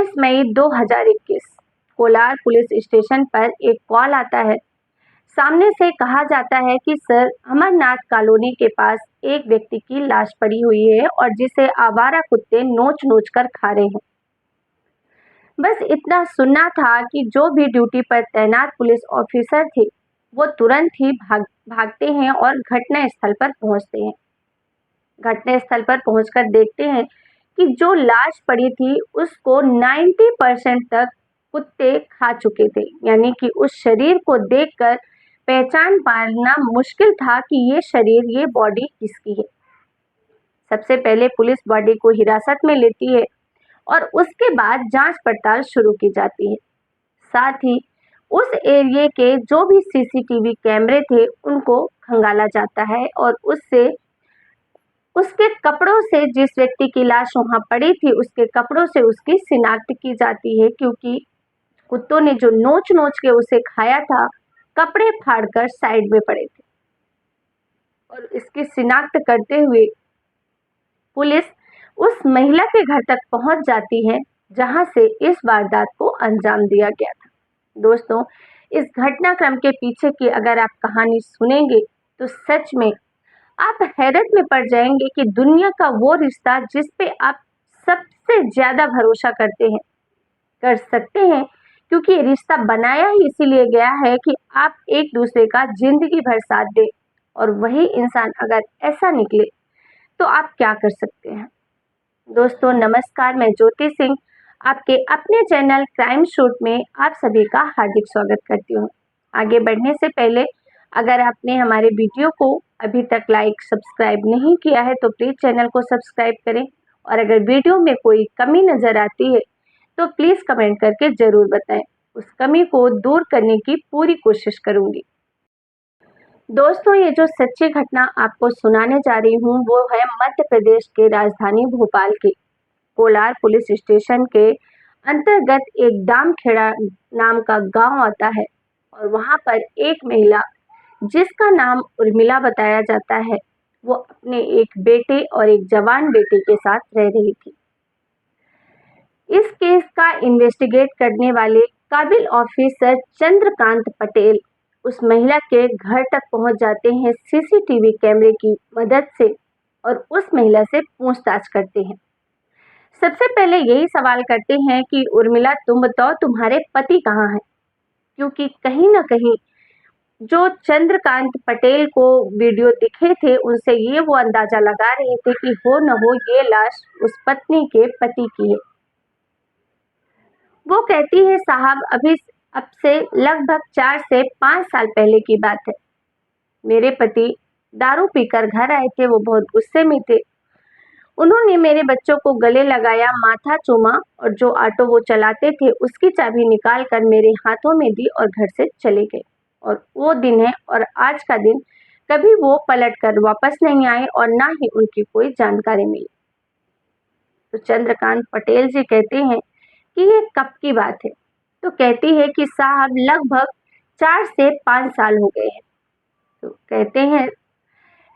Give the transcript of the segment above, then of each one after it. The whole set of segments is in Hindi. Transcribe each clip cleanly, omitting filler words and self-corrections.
22 मई 2021 कोलार पुलिस स्टेशन पर एक कॉल आता है। सामने से कहा जाता है कि सर, अमरनाथ कॉलोनी के पास एक व्यक्ति की लाश पड़ी हुई है और जिसे आवारा कुत्ते नोच नोच कर खा रहे हैं। बस इतना सुनना था कि जो भी ड्यूटी पर तैनात पुलिस ऑफिसर थे वो तुरंत ही भागते हैं और घटना स्थल पर पहुंचते हैं। घटना स्थल पर पहुंचकर देखते हैं कि जो लाश पड़ी थी उसको 90% तक कुत्ते खा चुके थे। यानी कि उस शरीर को देखकर पहचान पाना मुश्किल था कि ये शरीर, ये बॉडी किसकी है। सबसे पहले पुलिस बॉडी को हिरासत में लेती है और उसके बाद जांच पड़ताल शुरू की जाती है। साथ ही उस एरिया के जो भी सीसीटीवी कैमरे थे उनको खंगाला जाता है और उसके कपड़ों से, जिस व्यक्ति की लाश वहां पड़ी थी उसके कपड़ों से उसकी शिनाख्त की जाती है, क्योंकि कुत्तों ने जो नोच नोच के उसे खाया था, कपड़े फाड़कर साइड में पड़े थे। और इसकी शिनाख्त करते हुए पुलिस उस महिला के घर तक पहुंच जाती है जहां से इस वारदात को अंजाम दिया गया था। दोस्तों, इस घटनाक्रम के पीछे की अगर आप कहानी सुनेंगे तो सच में आप हैरत में पड़ जाएंगे कि दुनिया का वो रिश्ता जिस पे आप सबसे ज्यादा भरोसा कर सकते हैं, क्योंकि ये रिश्ता बनाया ही इसीलिए गया है कि आप एक दूसरे का जिंदगी भर साथ दें, और वही इंसान अगर ऐसा निकले तो आप क्या कर सकते हैं। दोस्तों नमस्कार, मैं ज्योति सिंह आपके अपने चैनल क्राइम शूट में आप सभी का हार्दिक स्वागत करती हूँ। आगे बढ़ने से पहले अगर आपने हमारे वीडियो को अभी तक लाइक सब्सक्राइब नहीं किया है तो प्लीज़ चैनल को सब्सक्राइब करें, और अगर वीडियो में कोई कमी नज़र आती है तो प्लीज़ कमेंट करके ज़रूर बताएं। उस कमी को दूर करने की पूरी कोशिश करूंगी। दोस्तों, ये जो सच्ची घटना आपको सुनाने जा रही हूँ वो है मध्य प्रदेश के राजधानी भोपाल के कोलार पुलिस स्टेशन के अंतर्गत एक दामखेड़ा नाम का गांव आता है, और वहां पर एक महिला जिसका नाम उर्मिला बताया जाता है, वो अपने एक बेटे और एक जवान बेटे के साथ रह रही थी। इस केस का इन्वेस्टिगेट करने वाले काबिल ऑफिसर चंद्रकांत पटेल उस महिला के घर तक पहुंच जाते हैं सीसीटीवी कैमरे की मदद से, और उस महिला से पूछताछ करते हैं। सबसे पहले यही सवाल करते हैं कि उर्मिला, तुम बताओ तुम्हारे पति कहाँ हैं, क्योंकि कहीं ना कहीं जो चंद्रकांत पटेल को वीडियो दिखे थे उनसे ये वो अंदाजा लगा रहे थे कि हो न हो ये लाश उस पत्नी के पति की है। वो कहती है, साहब, अब से लगभग 4 से 5 साल पहले की बात है। मेरे पति दारू पीकर घर आए थे। वो बहुत गुस्से में थे। उन्होंने मेरे बच्चों को गले लगाया, माथा चूमा, और जो ऑटो वो चलाते थे उसकी चाबी निकाल कर मेरे हाथों में दी और घर से चले गए। और वो दिन है और आज का दिन, कभी वो पलट कर वापस नहीं आए और ना ही उनकी कोई जानकारी मिली। तो चंद्रकांत पटेल जी कहते हैं कि ये कब की बात है। तो कहती है कि साहब लगभग 4 से 5 साल हो गए हैं। तो कहते हैं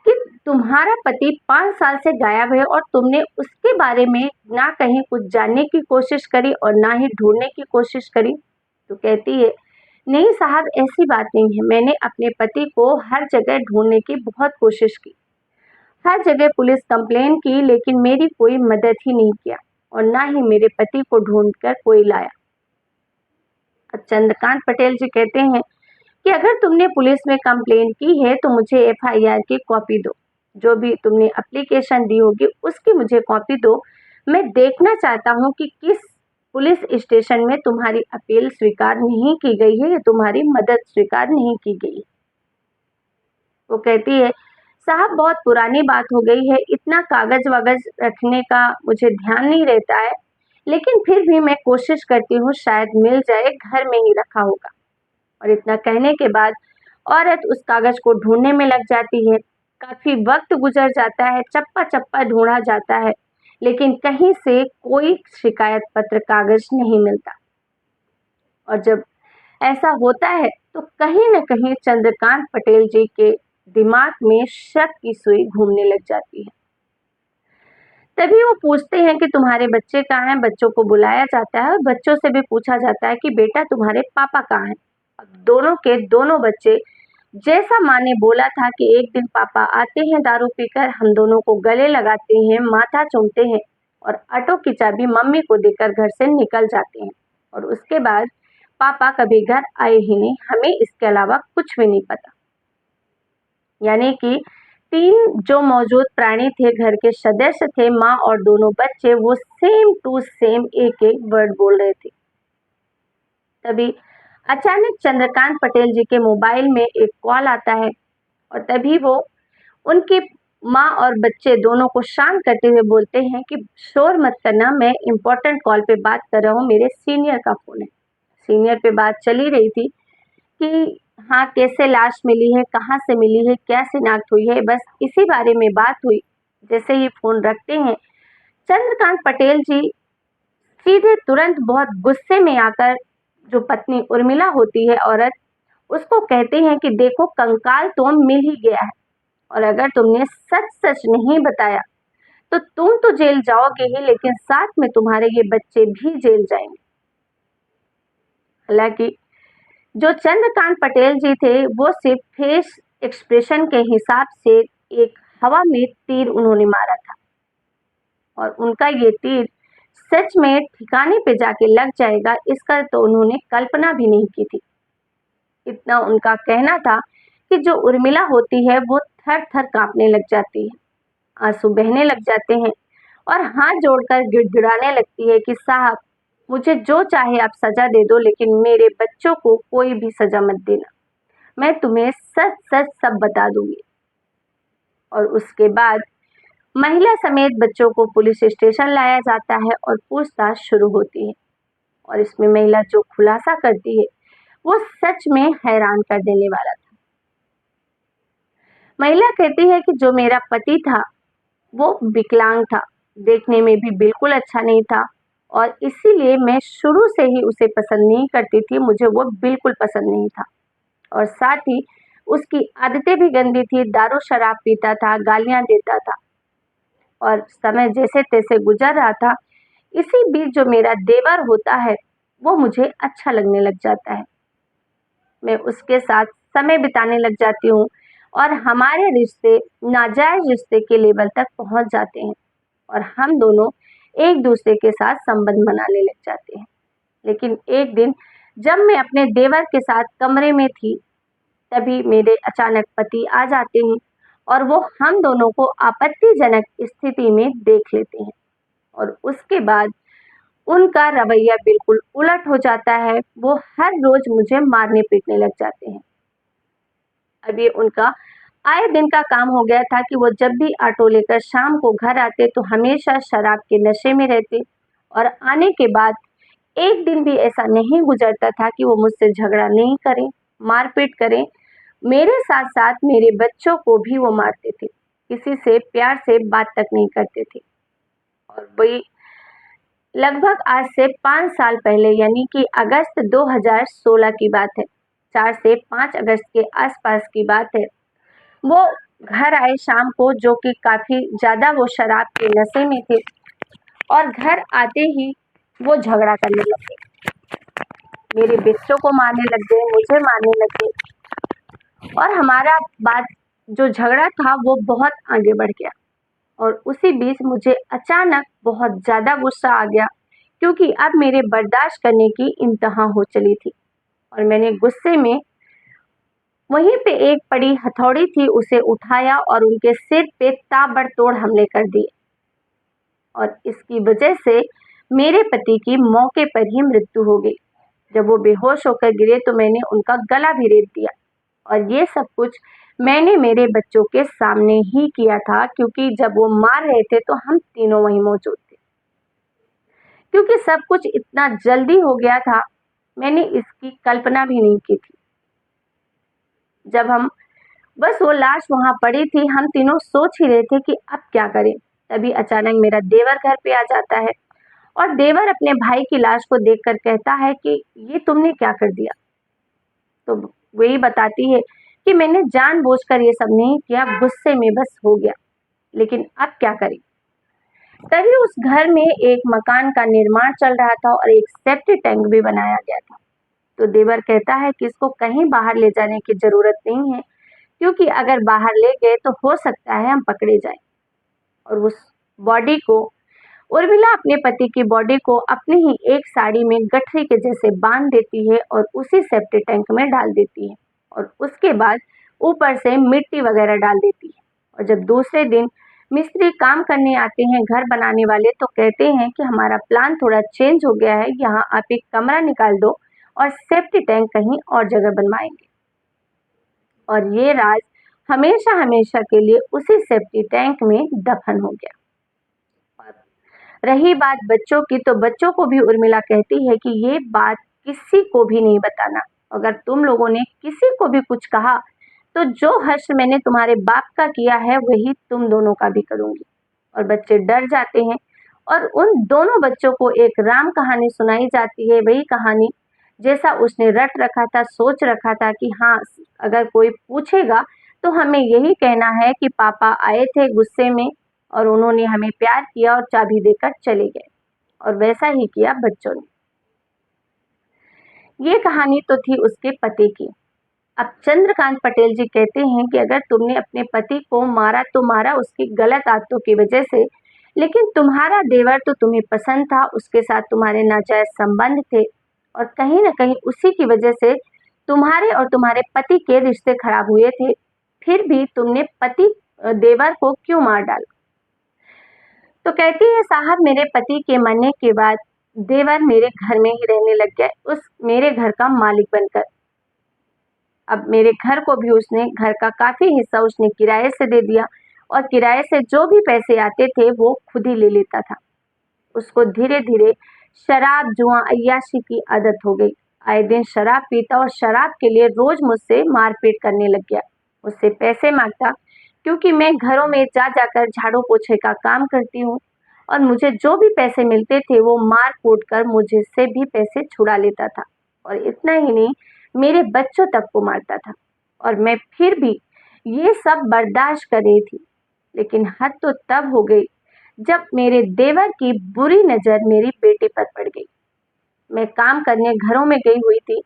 कि तुम्हारा पति 5 साल से गायब है और तुमने उसके बारे में ना कहीं कुछ जानने की कोशिश करी और ना ही ढूंढने की कोशिश करी। तो कहती है, नहीं साहब, ऐसी बात नहीं है। मैंने अपने पति को हर जगह ढूंढने की बहुत कोशिश की, हर जगह पुलिस कंप्लेन की, लेकिन मेरी कोई मदद ही नहीं किया और ना ही मेरे पति को ढूंढकर कोई लाया। चंद्रकांत पटेल जी कहते हैं कि अगर तुमने पुलिस में कंप्लेन की है तो मुझे एफआईआर की कॉपी दो। जो भी तुमने एप्लीकेशन दी होगी उसकी मुझे कॉपी दो। मैं देखना चाहता हूं कि किस पुलिस स्टेशन में तुम्हारी अपील स्वीकार नहीं की गई है या तुम्हारी मदद स्वीकार नहीं की गई। वो कहती है, साहब बहुत पुरानी बात हो गई है, इतना कागज वागज रखने का मुझे ध्यान नहीं रहता है, लेकिन फिर भी मैं कोशिश करती हूँ, शायद मिल जाए, घर में ही रखा होगा। और इतना कहने के बाद औरत उस कागज को ढूंढने में लग जाती है। काफी वक्त गुजर जाता है, चप्पा चप्पा ढूंढा जाता है, लेकिन कहीं से कोई शिकायत पत्र कागज नहीं मिलता। और जब ऐसा होता है तो कहीं न कहीं चंद्रकांत पटेल जी के दिमाग में शक की सुई घूमने लग जाती है। तभी वो पूछते हैं कि तुम्हारे बच्चे कहाँ हैं। बच्चों को बुलाया जाता है और बच्चों से भी पूछा जाता है कि बेटा तुम्हारे पापा कहाँ हैं। अब दोनों के दोनों बच्चे, जैसा माँ ने बोला था कि एक दिन पापा आते हैं दारू पीकर, हम दोनों को गले लगाते हैं, माथा चूमते हैं और ऑटो की चाबी मम्मी को देकर घर से निकल जाते हैं। और उसके बाद पापा कभी घर आए ही नहीं। हमें इसके अलावा कुछ भी नहीं पता। यानी कि 3 जो मौजूद प्राणी थे, घर के सदस्य थे, माँ और दोनों बच्चे, वो सेम टू सेम एक-एक वर्ड बोल रहे थे। तभी अचानक चंद्रकांत पटेल जी के मोबाइल में एक कॉल आता है और तभी वो उनकी माँ और बच्चे दोनों को शांत करते हुए बोलते हैं कि शोर मत करना, मैं इम्पोर्टेंट कॉल पे बात कर रहा हूँ, मेरे सीनियर का फ़ोन है। सीनियर पे बात चली रही थी कि हाँ, कैसे लाश मिली है, कहाँ से मिली है, क्या शिनाख्त हुई है, बस इसी बारे में बात हुई। जैसे ही फ़ोन रखते हैं, चंद्रकांत पटेल जी सीधे तुरंत बहुत गुस्से में आकर, जो पत्नी उर्मिला होती है औरत, उसको कहते हैं कि देखो कंकाल तो मिल ही गया है और अगर तुमने सच-सच नहीं बताया, तो तुम तो जेल जाओगे ही, लेकिन साथ में तुम्हारे ये बच्चे भी जेल जाएँगे। हालाँकि जो चंद्रकांत पटेल जी थे, वो सिर्फ फेस एक्सप्रेशन के हिसाब से एक हवा में तीर उन्होंने मारा था और उनका ये तीर सच में ठिकाने पे जाके लग जाएगा, इसका तो उन्होंने कल्पना भी नहीं की थी। इतना उनका कहना था कि जो उर्मिला होती है, वो थर-थर काँपने लग जाती है, आँसू बहने लग जाते हैं और हाथ जोड़कर गिड़गिड़ाने लगती है कि साहब, मुझे जो चाहे आप सज़ा दे दो, लेकिन मेरे बच्चों को कोई भी सज़ा मत देना। मैं तुम्हें सच-सच सब बता दूँगी। और उसके बाद महिला समेत बच्चों को पुलिस स्टेशन लाया जाता है और पूछताछ शुरू होती है। और इसमें महिला जो खुलासा करती है, वो सच में हैरान कर देने वाला था। महिला कहती है कि जो मेरा पति था, वो विकलांग था, देखने में भी बिल्कुल अच्छा नहीं था और इसीलिए मैं शुरू से ही उसे पसंद नहीं करती थी, मुझे वो बिल्कुल पसंद नहीं था। और साथ ही उसकी आदतें भी गंदी थी, दारू शराब पीता था, गालियाँ देता था और समय जैसे-तैसे गुज़र रहा था। इसी बीच जो मेरा देवर होता है, वो मुझे अच्छा लगने लग जाता है। मैं उसके साथ समय बिताने लग जाती हूँ और हमारे रिश्ते नाजायज़ रिश्ते के लेवल तक पहुँच जाते हैं और हम दोनों एक-दूसरे के साथ संबंध बनाने लग जाते हैं। लेकिन एक दिन जब मैं अपने देवर के साथ कमरे में थी, तभी मेरे अचानक पति आ जाते हैं और वो हम दोनों को आपत्तिजनक स्थिति में देख लेते हैं और उसके बाद उनका रवैया बिल्कुल उलट हो जाता है। वो हर रोज़ मुझे मारने-पीटने लग जाते हैं। अब ये उनका आए दिन का काम हो गया था कि वो जब भी ऑटो लेकर शाम को घर आते तो हमेशा शराब के नशे में रहते और आने के बाद एक दिन भी ऐसा नहीं गुजरता था कि वो मुझसे झगड़ा नहीं करें, मारपीट करें। मेरे साथ-साथ मेरे बच्चों को भी वो मारते थे। किसी से प्यार से बात तक नहीं करते थे और वही लगभग आज से 5 साल पहले, यानी कि अगस्त 2016 की बात है। 4 से 5 अगस्त के आस-पास की बात है। वो घर आए शाम को, जो कि काफ़ी ज़्यादा वो शराब के नशे में थे और घर आते ही वो झगड़ा करने लगे। मेरे बच्चों को मारने लग गए, मुझे मारने लग गए और हमारा बात जो झगड़ा था वो बहुत आगे बढ़ गया। और उसी बीच मुझे अचानक बहुत ज़्यादा गुस्सा आ गया, क्योंकि अब मेरे बर्दाश्त करने की इंतहा हो चली थी और मैंने गुस्से में वहीं पे एक पड़ी हथौड़ी थी, उसे उठाया और उनके सिर पे ताबड़तोड़ हमले कर दिए और इसकी वजह से मेरे पति की मौके पर ही मृत्यु हो गई। जब वो बेहोश होकर गिरे तो मैंने उनका गला भी रेत दिया और ये सब कुछ मैंने मेरे बच्चों के सामने ही किया था, क्योंकि जब वो मार रहे थे तो हम तीनों वहीं मौजूद थे। क्योंकि सब कुछ इतना जल्दी हो गया था, मैंने इसकी कल्पना भी नहीं की थी। जब हम बस वो लाश वहाँ पड़ी थी, हम तीनों सोच ही रहे थे कि अब क्या करें। तभी अचानक मेरा देवर घर पे आ जाता है और देवर अपने भाई की लाश को देखकर कहता है कि ये तुमने क्या कर दिया? तो वही बताती है कि मैंने जानबूझकर ये सब नहीं किया, गुस्से में बस हो गया, लेकिन अब क्या करें? तभी उस घर में एक मकान का निर्माण चल रहा था और एक सेप्टिक टैंक भी बनाया गया था। तो देवर कहता है कि इसको कहीं बाहर ले जाने की जरूरत नहीं है, क्योंकि अगर बाहर ले गए तो हो सकता है हम पकड़े जाएं। और उस बॉडी को उर्मिला अपने पति की बॉडी को अपनी ही एक साड़ी में गठरी के जैसे बांध देती है और उसी सेप्टिक टैंक में डाल देती है और उसके बाद ऊपर से मिट्टी वगैरह डाल देती है। और जब दूसरे दिन मिस्त्री काम करने आते हैं घर बनाने वाले, तो कहते हैं कि हमारा प्लान थोड़ा चेंज हो गया है, यहाँ आप एक कमरा निकाल दो और सेप्टिक टैंक कहीं और जगह बनवाएंगे। और ये राज हमेशा हमेशा के लिए उसी सेप्टिक टैंक में दफन हो गया। रही बात बच्चों की, तो बच्चों को भी उर्मिला कहती है कि ये बात किसी को भी नहीं बताना। अगर तुम लोगों ने किसी को भी कुछ कहा तो जो हश्र मैंने तुम्हारे बाप का किया है वही तुम दोनों का भी करूंगी। और बच्चे डर जाते हैं और उन दोनों बच्चों को एक राम कहानी सुनाई जाती है, वही कहानी जैसा उसने रट रखा था, सोच रखा था कि हाँ, अगर कोई पूछेगा तो हमें यही कहना है कि पापा आए थे गुस्से में और उन्होंने हमें प्यार किया और चाबी देकर चले गए। और वैसा ही किया बच्चों ने। ये कहानी तो थी उसके पति की। अब चंद्रकांत पटेल जी कहते हैं कि अगर तुमने अपने पति को मारा तो मारा उसकी गलत आदतों की वजह से, लेकिन तुम्हारा देवर तो तुम्हें पसंद था, उसके साथ तुम्हारे नाजायज संबंध थे और कहीं ना कहीं उसी की वजह से तुम्हारे और तुम्हारे पति के रिश्ते खराब हुए थे। फिर भी तुमने पति देवर को क्यों मार डाला? तो कहती है, साहब मेरे पति के मरने के बाद देवर मेरे घर में ही रहने लग गया, उस मेरे घर का मालिक बनकर। अब मेरे घर को भी उसने, घर का काफी हिस्सा उसने किराए से दे दिया और किराए से जो भी पैसे आते थे वो खुद ही ले लेता था। उसको धीरे धीरे शराब, जुआ, अय्याशी की आदत हो गई। आए दिन शराब पीता और शराब के लिए रोज मुझसे मारपीट करने लग गया। मुझसे पैसे मांगता, क्योंकि मैं घरों में जा जाकर झाड़ू पोछे का काम करती हूँ और मुझे जो भी पैसे मिलते थे वो मार कूट कर मुझे से भी पैसे छुड़ा लेता था। और इतना ही नहीं, मेरे बच्चों तक को मारता था और मैं फिर भी ये सब बर्दाश्त कर रही थी। लेकिन हद तो तब हो गई जब मेरे देवर की बुरी नजर मेरी बेटी पर पड़ गई। मैं काम करने घरों में गई हुई थी,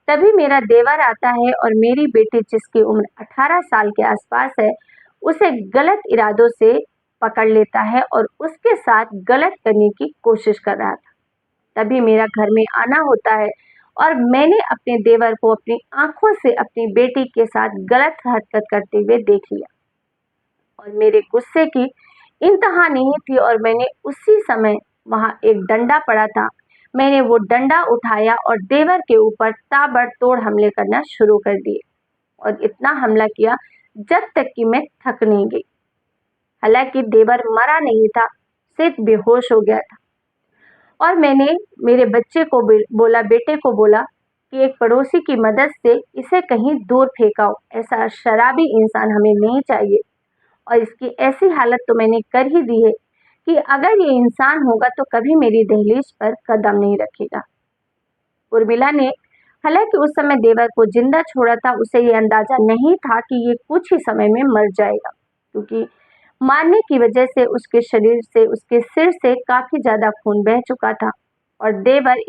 तभी मेरा देवर आता है और मेरी बेटी, जिसकी उम्र 18 साल के आसपास है, उसे गलत इरादों से पकड़ लेता है और उसके साथ गलत करने की कोशिश कर रहा था। तभी मेरा घर में आना होता है और मैंने अपने देवर को अपनी आंखों से अपनी बेटी के साथ गलत हरकत करते हुए देख लिया और मेरे गुस्से की इंतहा नहीं थी और मैंने उसी समय, वहां एक डंडा पड़ा था, मैंने वो डंडा उठाया और देवर के ऊपर ताबड़तोड़ हमले करना शुरू कर दिए और इतना हमला किया जब तक कि मैं थक नहीं गई। हालांकि देवर मरा नहीं था, सिर्फ बेहोश हो गया था। और मैंने मेरे बच्चे को बोला, बेटे को बोला कि एक पड़ोसी की मदद से इसे कहीं दूर फेंकाओ, ऐसा शराबी इंसान हमें नहीं चाहिए। और इसकी ऐसी हालत तो मैंने कर ही दी है कि अगर ये इंसान होगा तो कभी मेरी दहलीज पर कदम नहीं रखेगा। उर्मिला ने हालांकि उस समय देवर को जिंदा छोड़ा था, उसे ये अंदाजा नहीं था कि ये कुछ ही समय में मर जाएगा, क्योंकि मारने की वजह से उसके शरीर से, उसके सिर से काफी ज्यादा खून बह चुका था। और देवर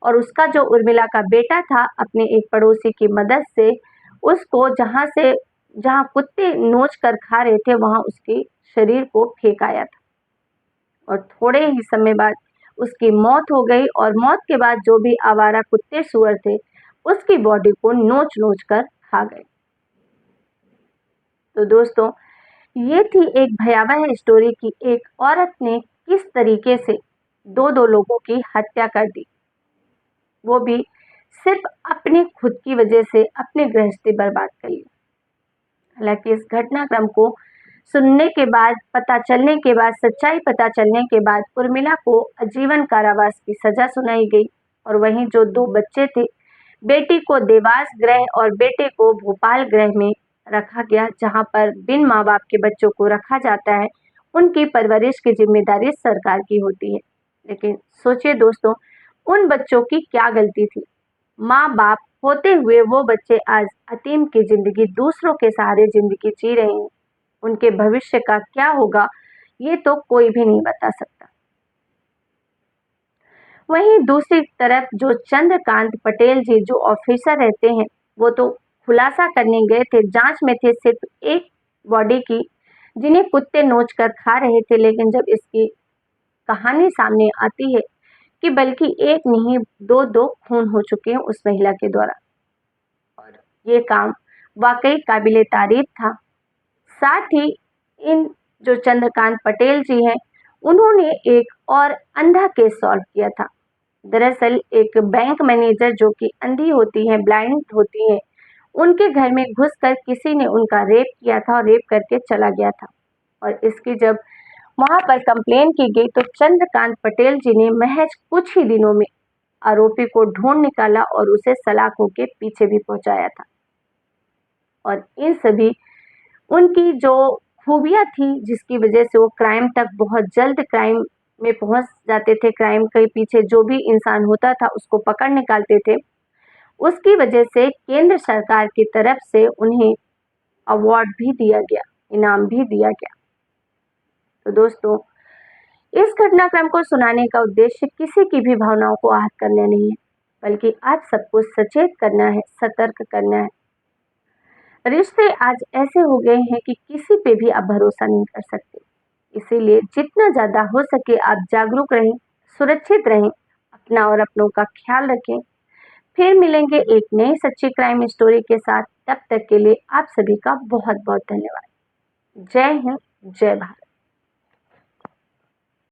और उसका जो उर्मिला का बेटा था, अपने एक पड़ोसी की मदद से उसको जहां कुत्ते नोच कर खा रहे थे वहां उसके शरीर को फेंक आया था और थोड़े ही समय बाद उसकी मौत हो गई। और मौत के बाद जो भी आवारा कुत्ते सुअर थे उसकी बॉडी को नोच नोच कर खा गए। तो दोस्तों, ये थी एक भयावह स्टोरी की एक औरत ने किस तरीके से दो लोगों की हत्या कर दी, वो भी सिर्फ अपनी खुद की वजह से अपनी गृहस्थी बर्बाद कर ली। हालांकि इस घटनाक्रम को सुनने के बाद, सच्चाई पता चलने के बाद उर्मिला को आजीवन कारावास की सजा सुनाई गई और वहीं जो दो बच्चे थे, बेटी को देवास गृह और बेटे को भोपाल गृह में रखा गया, जहां पर बिन माँ बाप के बच्चों को रखा जाता है, उनकी परवरिश की जिम्मेदारी सरकार की होती है। लेकिन सोचिए दोस्तों, उन बच्चों की क्या गलती थी? माँ बाप होते हुए वो बच्चे आज अतीम की जिंदगी, दूसरों के सहारे जिंदगी जी रहे हैं। उनके भविष्य का क्या होगा ये तो कोई भी नहीं बता सकता। वहीं दूसरी तरफ जो चंद्रकांत पटेल जी जो ऑफिसर रहते हैं, वो तो खुलासा करने गए थे, जांच में थे सिर्फ एक बॉडी की जिन्हें कुत्ते नोच कर खा रहे थे, लेकिन जब इसकी कहानी सामने आती है कि बल्कि एक नहीं दो दो खून हो चुके हैं उस महिला के द्वारा, और ये काम वाकई काबिले तारीफ था। साथ ही इन जो चंद्रकांत पटेल जी हैं, उन्होंने एक और अंधा केस सॉल्व किया था। दरअसल एक बैंक मैनेजर जो कि अंधी होती हैं, ब्लाइंड होती हैं, उनके घर में घुसकर किसी ने उनका रेप किया था और रेप करके चला गया था, और इसकी जब वहां पर कंप्लेन की गई तो चंद्रकांत पटेल जी ने महज कुछ ही दिनों में आरोपी को ढूंढ निकाला और उसे सलाखों के पीछे भी पहुंचाया था। और इन सभी उनकी जो खूबियाँ थी जिसकी वजह से वो क्राइम तक बहुत जल्द क्राइम में पहुँच जाते थे, क्राइम के पीछे जो भी इंसान होता था उसको पकड़ निकालते थे। उसकी वजह से केंद्र सरकार की तरफ से उन्हें अवार्ड भी दिया गया, इनाम भी दिया गया। तो दोस्तों, इस घटनाक्रम को सुनाने का उद्देश्य किसी की भी भावनाओं को आहत करना नहीं है, बल्कि आप सबको सचेत करना है, सतर्क करना है। रिश्ते आज ऐसे हो गए हैं कि किसी पे भी आप भरोसा नहीं कर सकते। इसीलिए जितना ज़्यादा हो सके आप जागरूक रहें, सुरक्षित रहें, अपना और अपनों का ख्याल रखें। फिर मिलेंगे एक नई सच्ची क्राइम स्टोरी के साथ। तब तक के लिए आप सभी का बहुत-बहुत धन्यवाद। जय हिंद, जय भारत।